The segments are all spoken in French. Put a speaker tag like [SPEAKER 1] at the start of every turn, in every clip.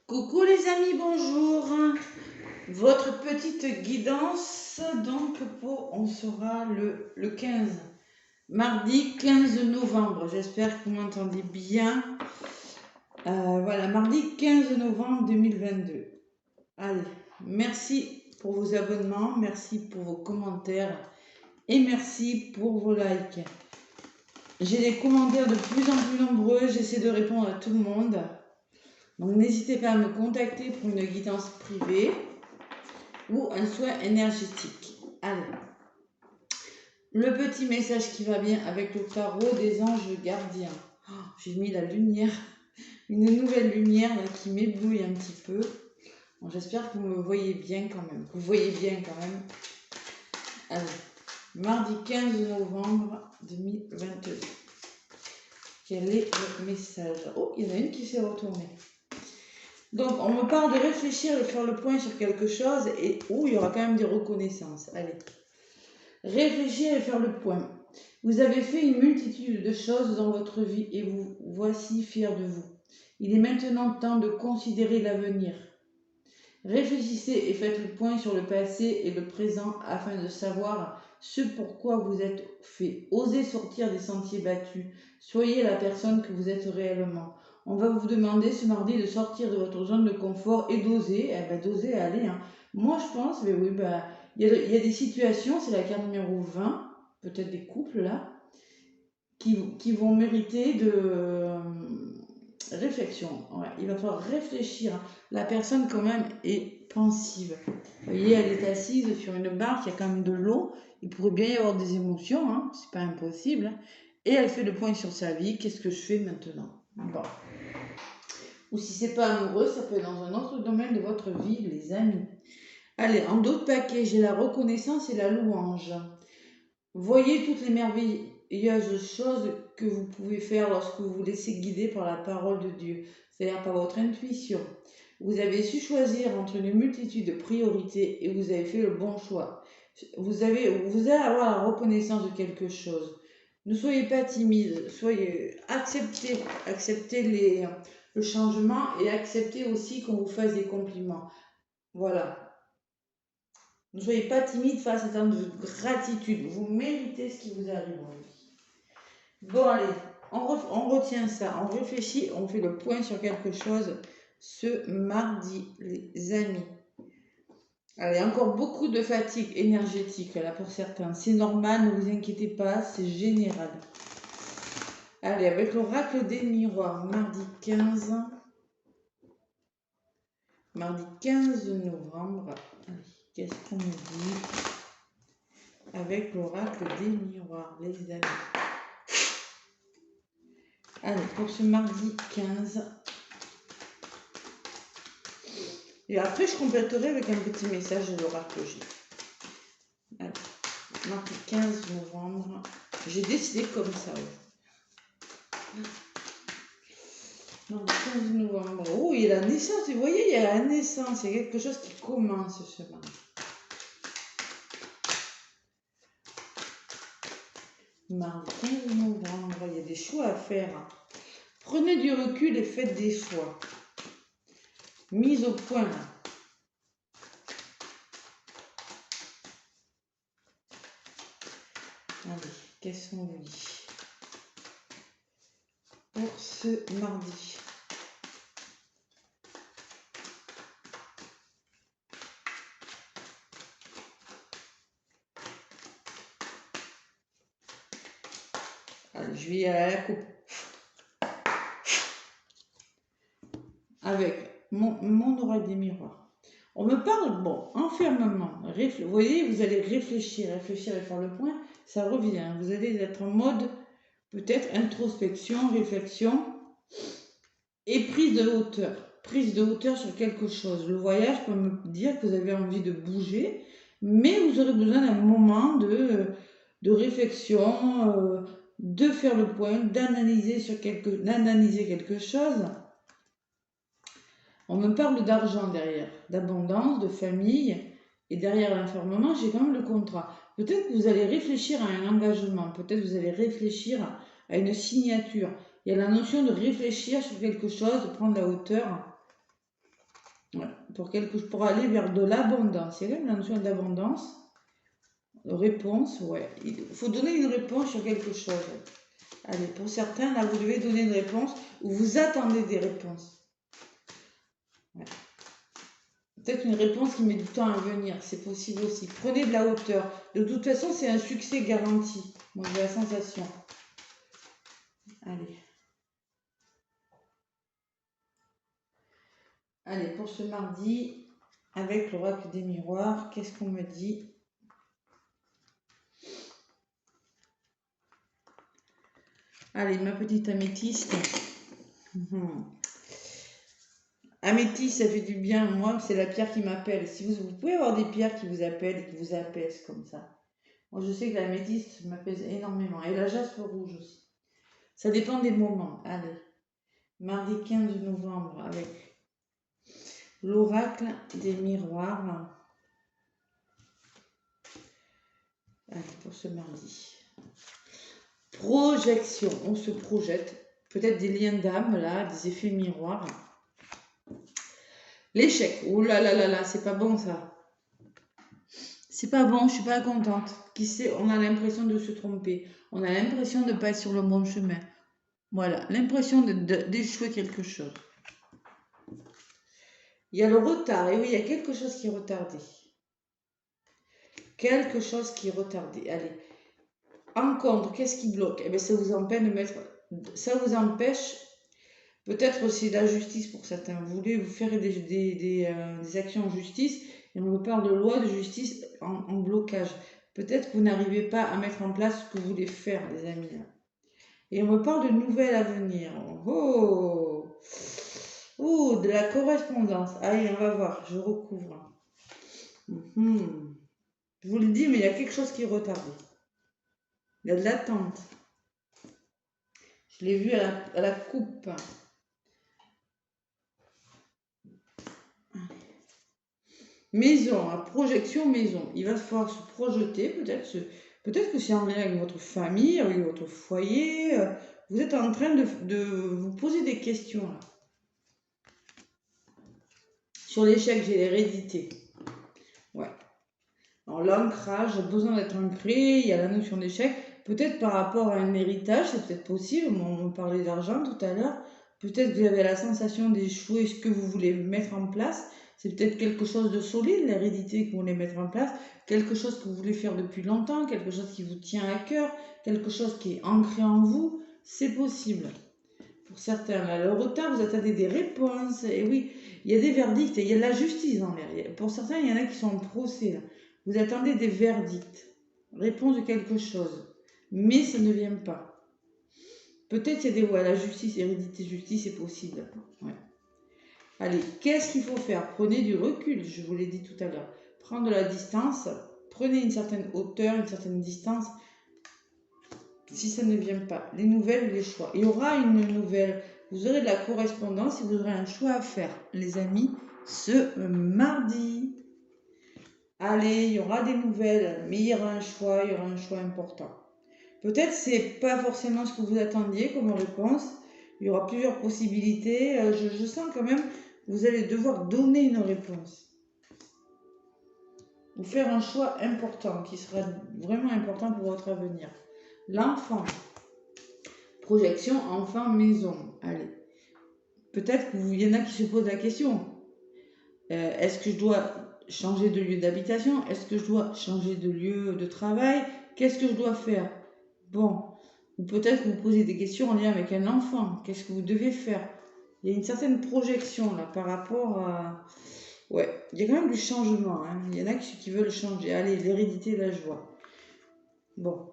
[SPEAKER 1] Coucou les amis, bonjour. Votre petite guidance, donc on sera le 15, mardi 15 novembre. J'espère que vous m'entendez bien. Voilà, mardi 15 novembre 2022. Allez, merci pour vos abonnements, merci pour vos commentaires et merci pour vos likes. J'ai des commentaires de plus en plus nombreux, j'essaie de répondre à tout le monde. Donc n'hésitez pas à me contacter pour une guidance privée ou un soin énergétique. Allez, le petit message qui va bien avec le tarot des anges gardiens. Oh, j'ai mis la lumière, une nouvelle lumière là, qui m'éblouit un petit peu. Bon, j'espère que vous me voyez bien quand même. Vous voyez bien quand même. Allez, mardi 15 novembre 2022. Quel est le message? Oh, il y en a une qui s'est retournée. Donc, on me parle de réfléchir et faire le point sur quelque chose et où il y aura quand même des reconnaissances. Allez. Réfléchir et faire le point. Vous avez fait une multitude de choses dans votre vie et vous voici fiers de vous. Il est maintenant temps de considérer l'avenir. Réfléchissez et faites le point sur le passé et le présent afin de savoir ce pourquoi vous êtes fait. Osez sortir des sentiers battus. Soyez la personne que vous êtes réellement. On va vous demander ce mardi de sortir de votre zone de confort et d'oser. D'oser aller. Moi, je pense, mais oui, il y a des situations, c'est la carte numéro 20, peut-être des couples là, qui vont mériter de réflexion. Ouais, il va falloir réfléchir. La personne quand même est pensive. Vous voyez, elle est assise sur une barque, il y a quand même de l'eau. Il pourrait bien y avoir des émotions, hein, c'est pas impossible. Et elle fait le point sur sa vie. Qu'est-ce que je fais maintenant? Bon. Ou si c'est pas amoureux, ça peut être dans un autre domaine de votre vie, les amis. Allez, en d'autres paquets, j'ai la reconnaissance et la louange. Voyez toutes les merveilleuses choses que vous pouvez faire lorsque vous vous laissez guider par la parole de Dieu, c'est-à-dire par votre intuition. Vous avez su choisir entre une multitude de priorités et vous avez fait le bon choix. Vous allez avoir la reconnaissance de quelque chose. Ne soyez pas timide, acceptez le changement et acceptez aussi qu'on vous fasse des compliments. Voilà. Ne soyez pas timide face à tant de gratitude. Vous méritez ce qui vous arrive en vie. Bon, allez, on retient ça, on réfléchit, on fait le point sur quelque chose ce mardi, les amis. Allez, encore beaucoup de fatigue énergétique là pour certains. C'est normal, ne vous inquiétez pas, c'est général. Allez, avec l'oracle des miroirs, mardi 15 novembre. Allez, qu'est-ce qu'on me dit avec l'oracle des miroirs, les amis? Allez, pour ce mardi 15. Et après, je compléterai avec un petit message de l'oracle J. Allez, mardi 15 novembre. J'ai décidé comme ça. Mardi 15 novembre. Oh, il y a la naissance. Vous voyez, il y a la naissance. Il y a quelque chose qui commence ce mardi. Mardi 15 novembre. Il y a des choix à faire. Prenez du recul et faites des choix. Mise au point. Allez, qu'est-ce qu'on vous dit pour ce mardi? Allez, je vais aller à la coupe. Avec mon oracle des miroirs. On me parle, bon, enfermement. Vous voyez, vous allez réfléchir et faire le point, ça revient. Vous allez être en mode peut-être introspection, réflexion et prise de hauteur. Prise de hauteur sur quelque chose. Le voyage peut me dire que vous avez envie de bouger, mais vous aurez besoin d'un moment de réflexion, de faire le point, d'analyser quelque chose. On me parle d'argent derrière, d'abondance, de famille, et derrière l'enfermement, j'ai quand même le contrat. Peut-être que vous allez réfléchir à un engagement, peut-être que vous allez réfléchir à une signature. Il y a la notion de réfléchir sur quelque chose, de prendre la hauteur. Ouais, pour aller vers de l'abondance. Il y a quand même la notion d'abondance. Réponse, ouais. Il faut donner une réponse sur quelque chose. Allez, pour certains, là, vous devez donner une réponse ou vous attendez des réponses. Ouais. Peut-être une réponse qui met du temps à venir, c'est possible aussi. Prenez de la hauteur. De toute façon, c'est un succès garanti. Moi, j'ai la sensation. Allez. Allez, pour ce mardi, avec l'oracle des miroirs, qu'est-ce qu'on me dit? Allez, ma petite améthyste. Améthyste, ça fait du bien. Moi, c'est la pierre qui m'appelle. Si vous pouvez avoir des pierres qui vous appellent et qui vous apaisent comme ça. Moi, je sais que l'améthyste m'apaise énormément. Et la jaspe rouge aussi. Ça dépend des moments. Allez. Mardi 15 novembre avec l'oracle des miroirs. Allez, pour ce mardi. Projection. On se projette. Peut-être des liens d'âme, là, des effets miroirs. L'échec. Oh là là là là, c'est pas bon ça. C'est pas bon, je suis pas contente. Qui sait, on a l'impression de se tromper. On a l'impression de ne pas être sur le bon chemin. Voilà, l'impression d'échouer quelque chose. Il y a le retard, et oui, il y a quelque chose qui est retardé. Quelque chose qui est retardé. Allez. En contre, qu'est-ce qui bloque? Eh bien, ça vous empêche de mettre. Ça vous empêche. Peut-être aussi la justice pour certains. Vous voulez vous faire des actions en justice et on vous parle de loi de justice en blocage. Peut-être que vous n'arrivez pas à mettre en place ce que vous voulez faire, les amis. Et on me parle de nouvelles à venir. Oh! Oh, de la correspondance. Allez, on va voir, je recouvre. Je vous le dis, mais il y a quelque chose qui est retardé. Il y a de l'attente. Je l'ai vu à la coupe. Maison, à projection maison. Il va falloir se projeter, peut-être que c'est en lien avec votre famille, avec votre foyer. Vous êtes en train de vous poser des questions là. Sur l'échec, j'ai l'hérédité. Ouais. Alors l'ancrage, besoin d'être ancré, il y a la notion d'échec. Peut-être par rapport à un héritage, c'est peut-être possible. On parlait d'argent tout à l'heure. Peut-être que vous avez la sensation d'échouer ce que vous voulez mettre en place. C'est peut-être quelque chose de solide, l'hérédité que vous voulez mettre en place. Quelque chose que vous voulez faire depuis longtemps, quelque chose qui vous tient à cœur, quelque chose qui est ancré en vous. C'est possible. Pour certains, là, le retard, vous attendez des réponses. Et oui, il y a des verdicts et il y a de la justice dans l'air. Pour certains, il y en a qui sont en procès. Là. Vous attendez des verdicts, réponse de quelque chose. Mais ça ne vient pas. Peut-être il y a des voies, la justice, hérédité, justice, c'est possible. Ouais. Allez, qu'est-ce qu'il faut faire? Prenez du recul, je vous l'ai dit tout à l'heure. Prendre de la distance, prenez une certaine hauteur, une certaine distance. Si ça ne vient pas, les nouvelles, les choix. Il y aura une nouvelle, vous aurez de la correspondance et vous aurez un choix à faire, les amis, ce mardi. Allez, il y aura des nouvelles, mais il y aura un choix important. Peut-être c'est pas forcément ce que vous attendiez comme réponse. Il y aura plusieurs possibilités. Je sens quand même que vous allez devoir donner une réponse. Ou faire un choix important qui sera vraiment important pour votre avenir. L'enfant. Projection enfant maison. Allez. Peut-être qu'il y en a qui se posent la question. Est-ce que je dois changer de lieu d'habitation? Est-ce que je dois changer de lieu de travail? Qu'est-ce que je dois faire? Bon, ou peut-être que vous posez des questions en lien avec un enfant. Qu'est-ce que vous devez faire? Il y a une certaine projection là par rapport à... Ouais, il y a quand même du changement. Hein. Il y en a qui veulent changer. Allez, l'hérédité, la joie. Bon.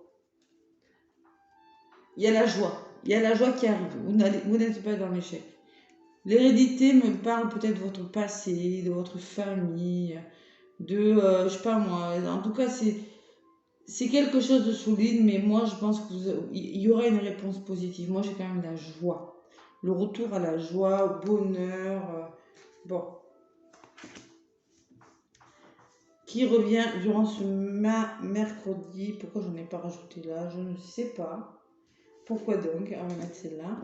[SPEAKER 1] Il y a la joie. Il y a la joie qui arrive. Vous n'êtes pas dans l'échec. L'hérédité me parle peut-être de votre passé, de votre famille, de... je sais pas moi. En tout cas, c'est quelque chose de solide, mais moi, je pense qu'il y aura une réponse positive. Moi, j'ai quand même la joie. Le retour à la joie, au bonheur. Bon. Qui revient durant ce mercredi. Pourquoi je n'en ai pas rajouté là? Je ne sais pas. Pourquoi donc? On va mettre celle-là.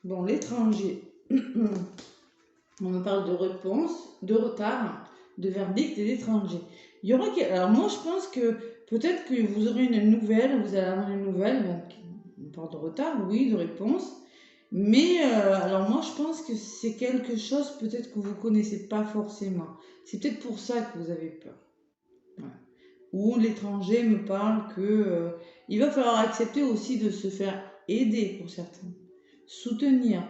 [SPEAKER 1] Bon, l'étranger. On me parle de réponse, de retard, de verdict et d'étranger. Il y aura... Alors moi, je pense que peut-être que vous aurez une nouvelle, vous allez avoir une nouvelle, donc on parle de retard, oui, de réponse. Mais alors moi, je pense que c'est quelque chose peut-être que vous ne connaissez pas forcément. C'est peut-être pour ça que vous avez peur. Ouais. Ou l'étranger me parle que il va falloir accepter aussi de se faire aider pour certains, soutenir,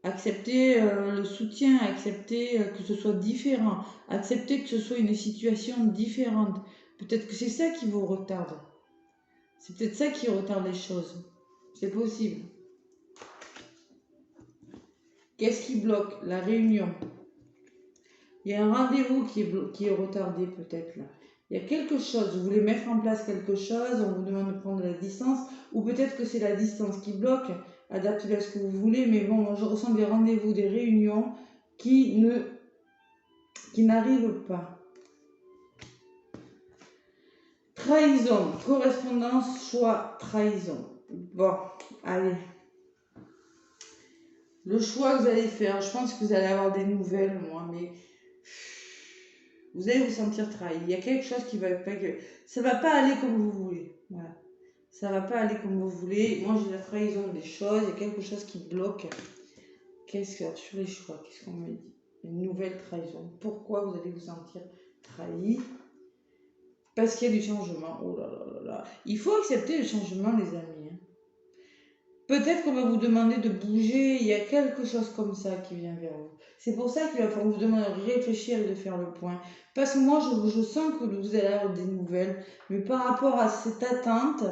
[SPEAKER 1] accepter le soutien, accepter que ce soit différent, accepter que ce soit une situation différente. Peut-être que c'est ça qui vous retarde. C'est peut-être ça qui retarde les choses. C'est possible. Qu'est-ce qui bloque? La réunion. Il y a un rendez-vous qui est retardé peut-être là. Il y a quelque chose, vous voulez mettre en place quelque chose, on vous demande de prendre la distance, ou peut-être que c'est la distance qui bloque, adaptez-le à ce que vous voulez, mais bon, moi je ressens des rendez-vous, des réunions qui n'arrivent pas. Trahison, correspondance, choix, trahison. Bon, allez. Le choix que vous allez faire, je pense que vous allez avoir des nouvelles, moi, mais vous allez vous sentir trahi. Il y a quelque chose qui va pas... Ça va pas aller comme vous voulez. Voilà. Ça va pas aller comme vous voulez. Moi, j'ai la trahison des choses. Il y a quelque chose qui bloque. Qu'est-ce que... Sur les choix, qu'est-ce qu'on me dit? Une nouvelle trahison. Pourquoi vous allez vous sentir trahi? Parce qu'il y a du changement. Oh là là là là. Il faut accepter le changement, les amis. Peut-être qu'on va vous demander de bouger. Il y a quelque chose comme ça qui vient vers vous. C'est pour ça qu'il va falloir vous demander de réfléchir et de faire le point. Parce que moi, je sens que vous allez avoir des nouvelles. Mais par rapport à cette attente,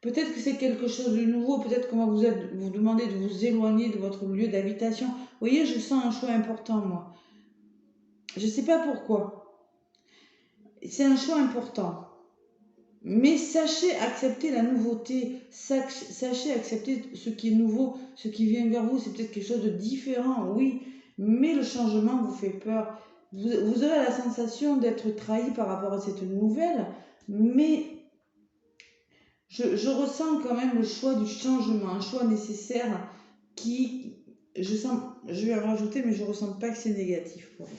[SPEAKER 1] peut-être que c'est quelque chose de nouveau. Peut-être qu'on va vous demander de vous éloigner de votre lieu d'habitation. Vous voyez, je sens un choix important, moi. Je ne sais pas pourquoi. C'est un choix important. Mais sachez accepter la nouveauté, sachez accepter ce qui est nouveau, ce qui vient vers vous, c'est peut-être quelque chose de différent, oui, mais le changement vous fait peur. Vous aurez la sensation d'être trahi par rapport à cette nouvelle, mais je ressens quand même le choix du changement, un choix nécessaire qui, je vais en rajouter, mais je ne ressens pas que c'est négatif pour vous.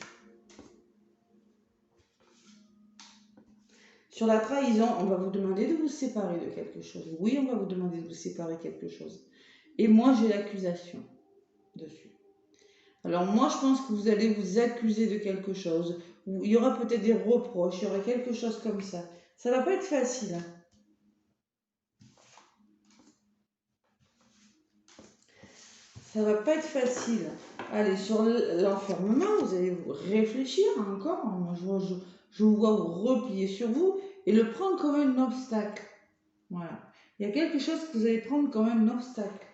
[SPEAKER 1] Sur la trahison, on va vous demander de vous séparer de quelque chose. Oui, on va vous demander de vous séparer de quelque chose. Et moi, j'ai l'accusation dessus. Alors moi, je pense que vous allez vous accuser de quelque chose. Ou il y aura peut-être des reproches, il y aura quelque chose comme ça. Ça va pas être facile. Hein. Ça va pas être facile. Allez, sur l'enfermement, vous allez vous réfléchir encore. Moi, je vous vois vous replier sur vous et le prendre comme un obstacle. Voilà. Il y a quelque chose que vous allez prendre comme un obstacle.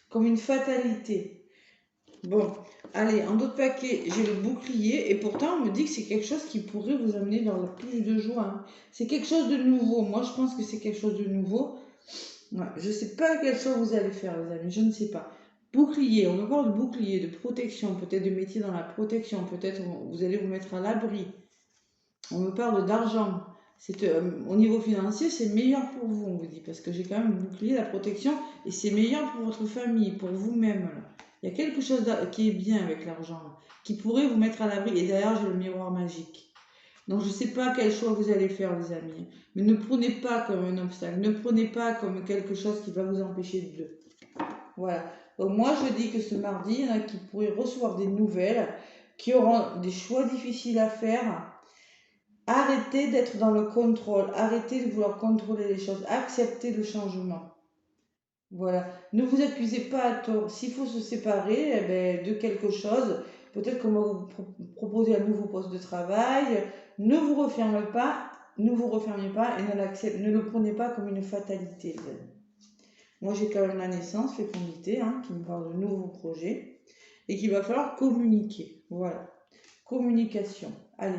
[SPEAKER 1] Comme une fatalité. Bon, allez, en d'autres paquets, j'ai le bouclier et pourtant on me dit que c'est quelque chose qui pourrait vous amener vers le plus de joie. Hein. C'est quelque chose de nouveau. Moi, je pense que c'est quelque chose de nouveau. Ouais, je ne sais pas quel choix vous allez faire, les amis, je ne sais pas. Bouclier, on me parle de bouclier, de protection, peut-être de métier dans la protection, peut-être vous allez vous mettre à l'abri. On me parle d'argent. Au niveau financier, c'est meilleur pour vous, on vous dit, parce que j'ai quand même bouclier, la protection, et c'est meilleur pour votre famille, pour vous-même. Il y a quelque chose qui est bien avec l'argent, qui pourrait vous mettre à l'abri. Et derrière, j'ai le miroir magique. Donc je ne sais pas quel choix vous allez faire, les amis. Mais ne prenez pas comme un obstacle. Ne prenez pas comme quelque chose qui va vous empêcher de... Voilà. Donc moi, je dis que ce mardi, il y en a qui pourraient recevoir des nouvelles, qui auront des choix difficiles à faire. Arrêtez d'être dans le contrôle. Arrêtez de vouloir contrôler les choses. Acceptez le changement. Voilà. Ne vous accusez pas à tort. S'il faut se séparer de quelque chose, peut-être qu'on va vous proposer un nouveau poste de travail. Ne vous refermez pas et ne le prenez pas comme une fatalité. Moi, j'ai quand même la naissance, fécondité, qui me parle de nouveaux projets et qu'il va falloir communiquer. Voilà. Communication. Allez,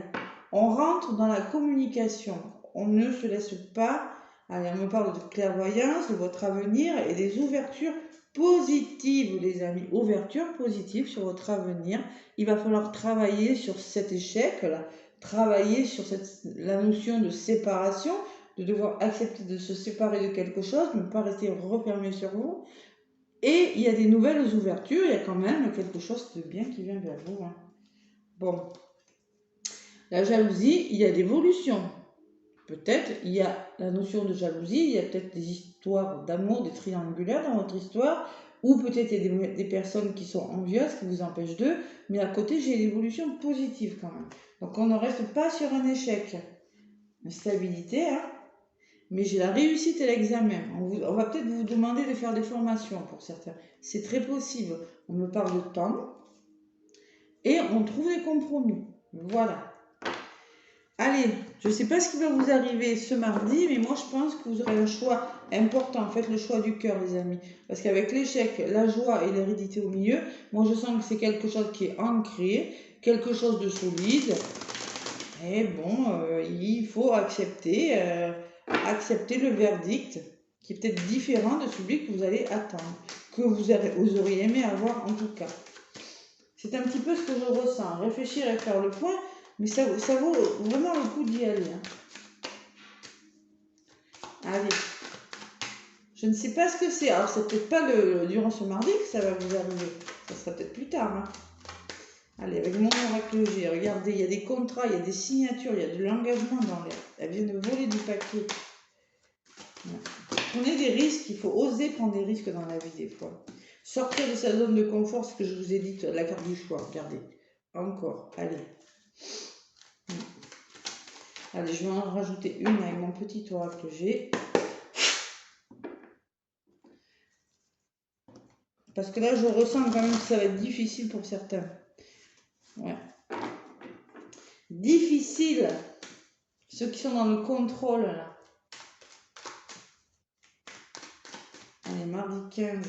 [SPEAKER 1] on rentre dans la communication. On ne se laisse pas. Allez, on me parle de clairvoyance, de votre avenir et des ouvertures positives, les amis. Ouvertures positives sur votre avenir. Il va falloir travailler sur cet échec-là, travailler sur la notion de séparation, de devoir accepter de se séparer de quelque chose, ne pas rester refermé sur vous. Et il y a des nouvelles ouvertures, il y a quand même quelque chose de bien qui vient vers vous. Hein. Bon, la jalousie, il y a d'évolution. Peut-être il y a la notion de jalousie, il y a peut-être des histoires d'amour, des triangulaires dans votre histoire, ou peut-être il y a des personnes qui sont envieuses, qui vous empêchent d'eux, mais à côté j'ai une évolution positive quand même. Donc on ne reste pas sur un échec. Une stabilité, hein, mais j'ai la réussite et l'examen. On va peut-être vous demander de faire des formations pour certains. C'est très possible. On me parle de temps et on trouve des compromis. Voilà. Allez, je ne sais pas ce qui va vous arriver ce mardi, mais moi je pense que vous aurez un choix important. Faites le choix du cœur, les amis. Parce qu'avec l'échec, la joie et l'hérédité au milieu, moi je sens que c'est quelque chose qui est ancré, quelque chose de solide. Et bon, il faut accepter le verdict qui est peut-être différent de celui que vous allez attendre, que vous auriez aimé avoir en tout cas. C'est un petit peu ce que je ressens. Réfléchir et faire le point. Mais ça vaut vraiment le coup d'y aller. Hein. Allez. Je ne sais pas ce que c'est. Alors, c'est peut-être pas durant ce mardi que ça va vous arriver. Ça sera peut-être plus tard. Hein. Allez, avec mon oracle G, regardez, il y a des contrats, il y a des signatures, il y a de l'engagement dans l'air. Elle vient de voler du papier. Prenez des risques, il faut oser prendre des risques dans la vie des fois. Sortir de sa zone de confort, ce que je vous ai dit, la carte du choix, regardez. Encore, allez. Allez, je vais en rajouter une avec mon petit oracle G. Parce que là, je ressens quand même que ça va être difficile pour certains. Ouais. Difficile. Ceux qui sont dans le contrôle, là. Allez, mardi 15.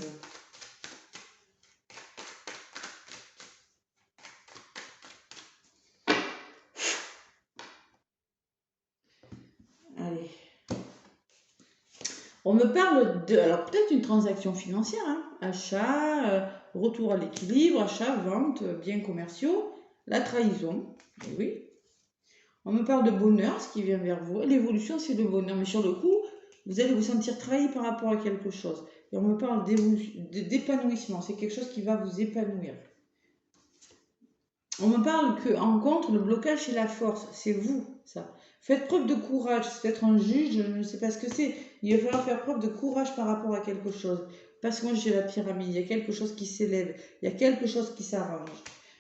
[SPEAKER 1] Allez. On me parle de, alors peut-être une transaction financière, hein, achat, retour à l'équilibre, achat, vente, biens commerciaux, la trahison, et oui. On me parle de bonheur, ce qui vient vers vous. L'évolution, c'est le bonheur, mais sur le coup, vous allez vous sentir trahi par rapport à quelque chose. Et on me parle d'épanouissement, c'est quelque chose qui va vous épanouir. On me parle qu'en contre, le blocage, c'est la force, c'est vous, ça. Faites preuve de courage, c'est peut-être un juge, je ne sais pas ce que c'est. Il va falloir faire preuve de courage par rapport à quelque chose. Parce que moi, j'ai la pyramide, il y a quelque chose qui s'élève, il y a quelque chose qui s'arrange.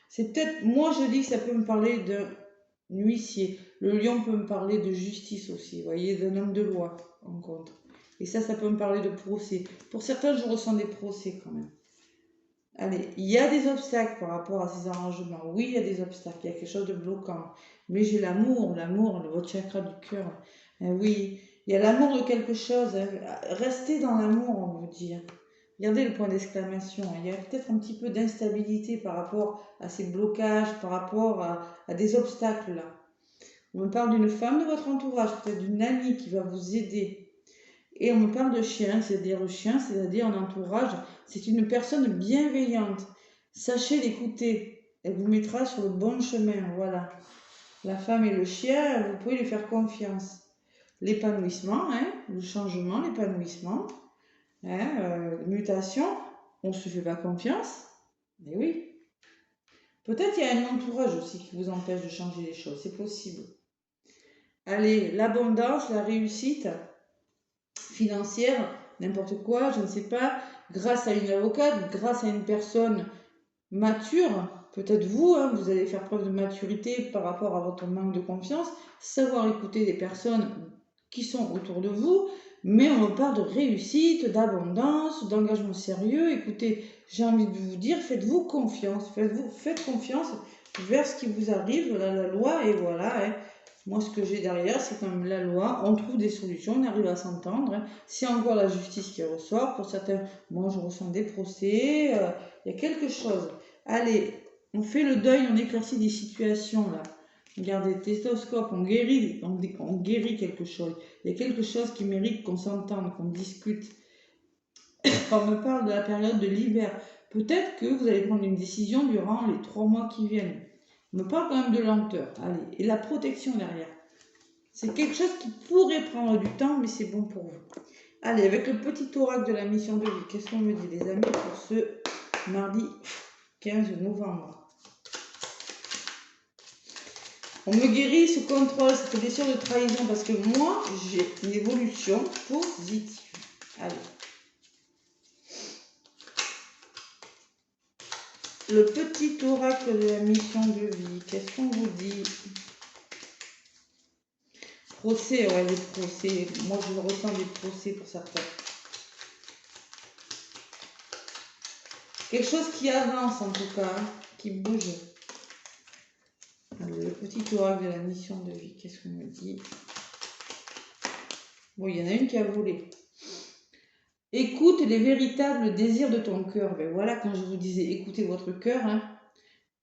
[SPEAKER 1] C'est peut-être, moi je dis que ça peut me parler d'un huissier. Le lion peut me parler de justice aussi, vous voyez, d'un homme de loi en contre. Et ça peut me parler de procès. Pour certains, je ressens des procès quand même. Allez, il y a des obstacles par rapport à ces arrangements. Oui, il y a des obstacles, il y a quelque chose de bloquant. Mais j'ai l'amour, votre chakra du cœur. Oui, il y a l'amour de quelque chose. Restez dans l'amour, on vous dit. Regardez le point d'exclamation. Il y a peut-être un petit peu d'instabilité par rapport à ces blocages, par rapport à des obstacles là. On me parle d'une femme de votre entourage, peut-être d'une amie qui va vous aider. Et on me parle de chien, c'est-à-dire un entourage, c'est une personne bienveillante. Sachez l'écouter, elle vous mettra sur le bon chemin, voilà. La femme et le chien, vous pouvez lui faire confiance. L'épanouissement, hein, le changement, l'épanouissement, hein, mutation, on ne se fait pas confiance, mais oui. Peut-être il y a un entourage aussi qui vous empêche de changer les choses, c'est possible. Allez, l'abondance, la réussite financière, n'importe quoi, je ne sais pas, grâce à une avocate, grâce à une personne mature, peut-être vous, hein, vous allez faire preuve de maturité par rapport à votre manque de confiance, savoir écouter des personnes qui sont autour de vous, mais on parle de réussite, d'abondance, d'engagement sérieux. Écoutez, j'ai envie de vous dire, faites-vous confiance, faites confiance vers ce qui vous arrive, la loi, et voilà, hein. Moi, ce que j'ai derrière, c'est quand même la loi. On trouve des solutions, on arrive à s'entendre. Hein. C'est encore la justice qui ressort. Pour certains, moi, je ressens des procès. Il y a quelque chose. Allez, on fait le deuil, on éclaircit des situations, là. Regardez, stéthoscope, on guérit quelque chose. Il y a quelque chose qui mérite qu'on s'entende, qu'on discute. On me parle de la période de l'hiver. Peut-être que vous allez prendre une décision durant les 3 mois qui viennent. On me parle quand même de lenteur. Allez, et la protection derrière. C'est quelque chose qui pourrait prendre du temps, mais c'est bon pour vous. Allez, avec le petit oracle de la mission de vie, qu'est-ce qu'on me dit, les amis, pour ce mardi 15 novembre? On me guérit ce contrôle, cette blessure de trahison, parce que moi, j'ai une évolution positive. Allez. Le petit oracle de la mission de vie, qu'est-ce qu'on vous dit? Procès, ouais, les procès. Moi, je ressens des procès pour certains. Quelque chose qui avance, en tout cas, qui bouge. Alors, le petit oracle de la mission de vie, qu'est-ce qu'on me dit? Bon, il y en a une qui a volé. Écoute les véritables désirs de ton cœur. Ben voilà, quand je vous disais écoutez votre cœur, hein.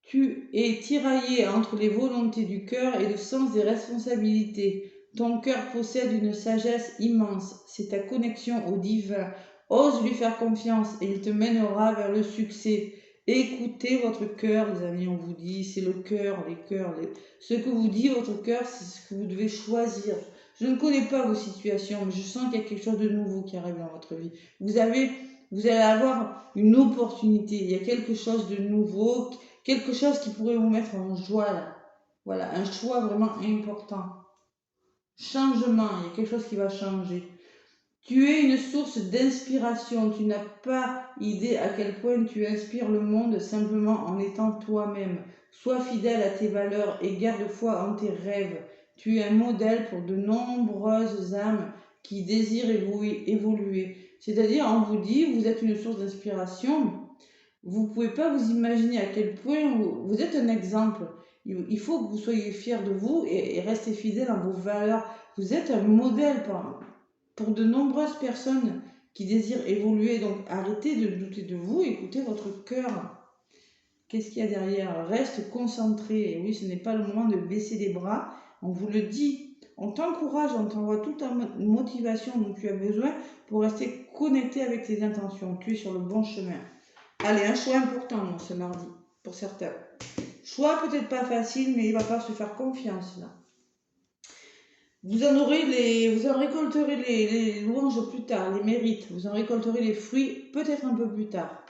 [SPEAKER 1] Tu es tiraillé entre les volontés du cœur et le sens des responsabilités. Ton cœur possède une sagesse immense. C'est ta connexion au divin. Ose lui faire confiance et il te mènera vers le succès. Écoutez votre cœur, les amis, on vous dit, c'est le cœur, les cœurs. Ce que vous dit votre cœur, c'est ce que vous devez choisir. Je ne connais pas vos situations, mais je sens qu'il y a quelque chose de nouveau qui arrive dans votre vie. Vous allez avoir une opportunité, il y a quelque chose de nouveau, quelque chose qui pourrait vous mettre en joie là. Voilà, un choix vraiment important. Changement, il y a quelque chose qui va changer. Tu es une source d'inspiration, tu n'as pas idée à quel point tu inspires le monde simplement en étant toi-même. Sois fidèle à tes valeurs et garde foi en tes rêves. Tu es un modèle pour de nombreuses âmes qui désirent évoluer. C'est-à-dire, on vous dit, vous êtes une source d'inspiration. Vous ne pouvez pas vous imaginer à quel point vous êtes un exemple. Il faut que vous soyez fiers de vous et restez fidèles à vos valeurs. Vous êtes un modèle pour de nombreuses personnes qui désirent évoluer. Donc arrêtez de douter de vous, écoutez votre cœur. Qu'est-ce qu'il y a derrière? Reste concentré. Et oui, ce n'est pas le moment de baisser les bras. On vous le dit. On t'encourage, on t'envoie toute la motivation dont tu as besoin pour rester connecté avec tes intentions. Tu es sur le bon chemin. Allez, un choix important ce mardi, pour certains. Choix peut-être pas facile, mais il va falloir se faire confiance là. Vous en récolterez les louanges plus tard, les mérites. Vous en récolterez les fruits peut-être un peu plus tard.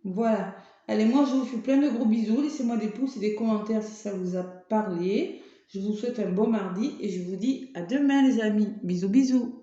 [SPEAKER 1] Voilà. Allez, moi je vous fais plein de gros bisous. Laissez-moi des pouces et des commentaires si ça vous a parlé. Je vous souhaite un bon mardi et je vous dis à demain les amis. Bisous, bisous.